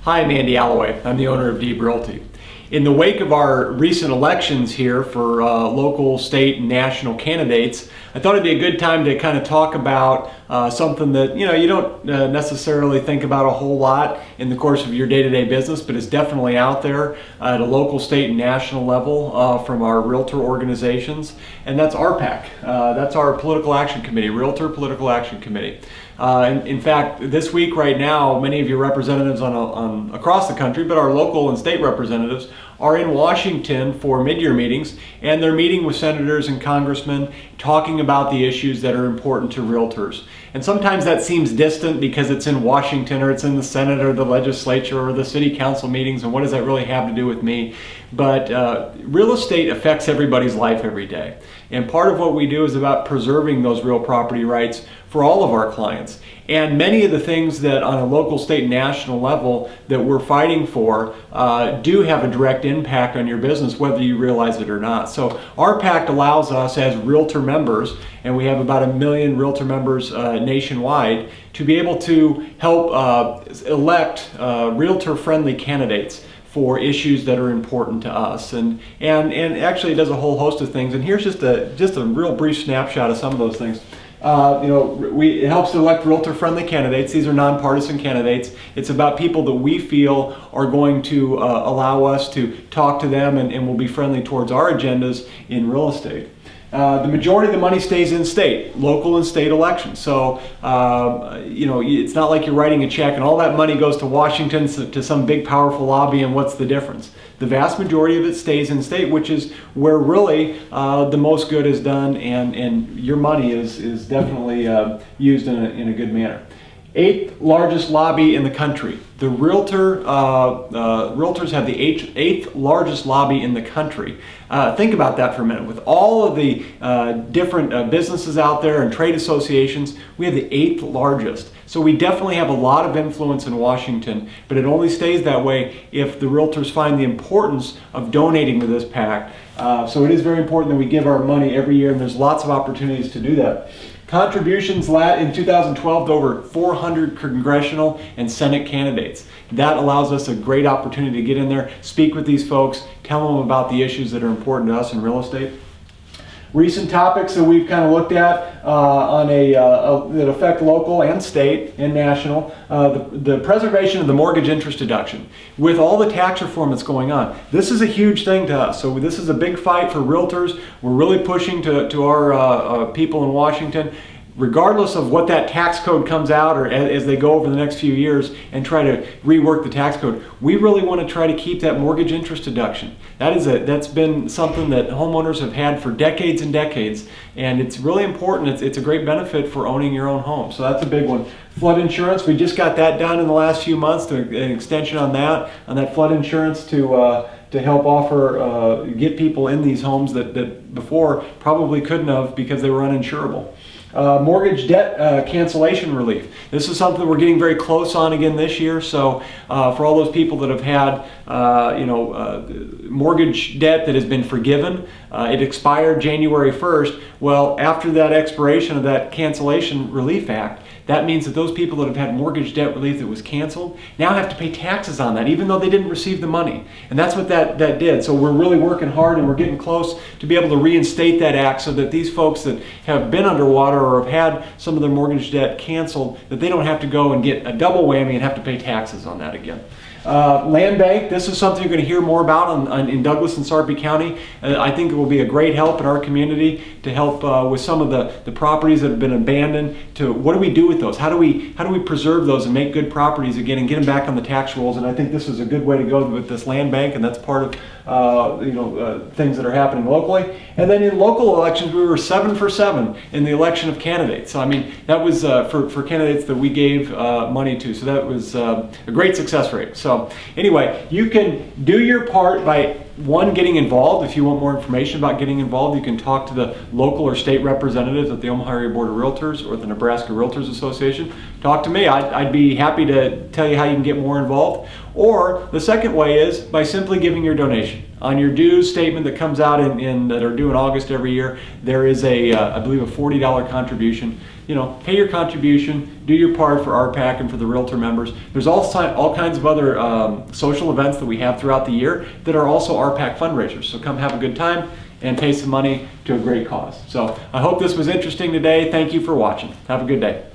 Hi, I'm Andy Alloway. I'm the owner of Deeb Realty. In the wake of our recent elections here for local, state, and national candidates, I thought it'd be a good time to kind of talk about something that you don't necessarily think about a whole lot in the course of your day-to-day business, but is definitely out there at a local, state, and national level from our realtor organizations, and that's RPAC. That's our Political Action Committee, Realtor Political Action Committee. In fact, this week right now, many of your representatives across the country, but our local and state representatives, are in Washington for mid-year meetings, and they're meeting with senators and congressmen talking about the issues that are important to realtors. And sometimes that seems distant because it's in Washington or it's in the Senate or the legislature or the city council meetings, and what does that really have to do with me? But real estate affects everybody's life every day. And part of what we do is about preserving those real property rights for all of our clients. And many of the things that on a local, state, and national level that we're fighting for do have a direct impact on your business, whether you realize it or not. So RPAC allows us as realtor members, and we have about 1 million realtor members nationwide, to be able to help elect realtor-friendly candidates for issues that are important to us, and actually it does a whole host of things. And here's just a real brief snapshot of some of those things. It helps to elect realtor-friendly candidates. These are nonpartisan candidates. It's about people that we feel are going to allow us to talk to them and will be friendly towards our agendas in real estate. The majority of the money stays in state, local and state elections. So, it's not like you're writing a check and all that money goes to Washington to some big powerful lobby, and what's the difference? The vast majority of it stays in state, which is where really the most good is done, and your money is definitely used in a good manner. 8th largest lobby in the country. The realtors have the 8th largest lobby in the country. Think about that for a minute. With all of the different businesses out there and trade associations, we have the 8th largest. So we definitely have a lot of influence in Washington, but it only stays that way if the realtors find the importance of donating to this PAC. So it is very important that we give our money every year, and there's lots of opportunities to do that. Contributions in 2012 to over 400 congressional and Senate candidates. That allows us a great opportunity to get in there, speak with these folks, tell them about the issues that are important to us in real estate. Recent topics that we've kind of looked at that affect local and state and national, the preservation of the mortgage interest deduction. With all the tax reform that's going on, this is a huge thing to us. So this is a big fight for realtors. We're really pushing to our people in Washington, regardless of what that tax code comes out, or as they go over the next few years and try to rework the tax code, we really want to try to keep that mortgage interest deduction. That's been something that homeowners have had for decades and decades, and it's really important. It's a great benefit for owning your own home. So that's a big one. Flood insurance, we just got that done in the last few months, an extension on that flood insurance to help offer, get people in these homes that before probably couldn't have because they were uninsurable. Mortgage debt cancellation relief. This is something we're getting very close on again this year. So for all those people that have had mortgage debt that has been forgiven, it expired January 1st. Well, after that expiration of that Cancellation Relief Act, that means that those people that have had mortgage debt relief that was canceled now have to pay taxes on that, even though they didn't receive the money. And that's what that did. So we're really working hard, and we're getting close to be able to reinstate that act so that these folks that have been underwater or have had some of their mortgage debt canceled, that they don't have to go and get a double whammy and have to pay taxes on that again. Land bank, this is something you're going to hear more about in Douglas and Sarpy County. I think it will be a great help in our community to help with some of the properties that have been abandoned. To what do we do with those? How do we preserve those and make good properties again and get them back on the tax rolls? And I think this is a good way to go with this land bank, and that's part of things that are happening locally. And then in local elections, we were 7 for 7 in the election of candidates. So I mean, that was for candidates that we gave money to. So that was a great success rate. So anyway, you can do your part by getting involved. If you want more information about getting involved, you can talk to the local or state representatives at the Omaha Area Board of Realtors or the Nebraska Realtors Association. Talk to me. I'd be happy to tell you how you can get more involved. Or the second way is by simply giving your donation. on your dues statement that comes out that are due in August every year, there is I believe a $40 contribution. Pay your contribution, do your part for RPAC and for the Realtor members. There's all kinds of other social events that we have throughout the year that are also RPAC fundraisers. So come have a good time and pay some money to a great cause. So I hope this was interesting today. Thank you for watching. Have a good day.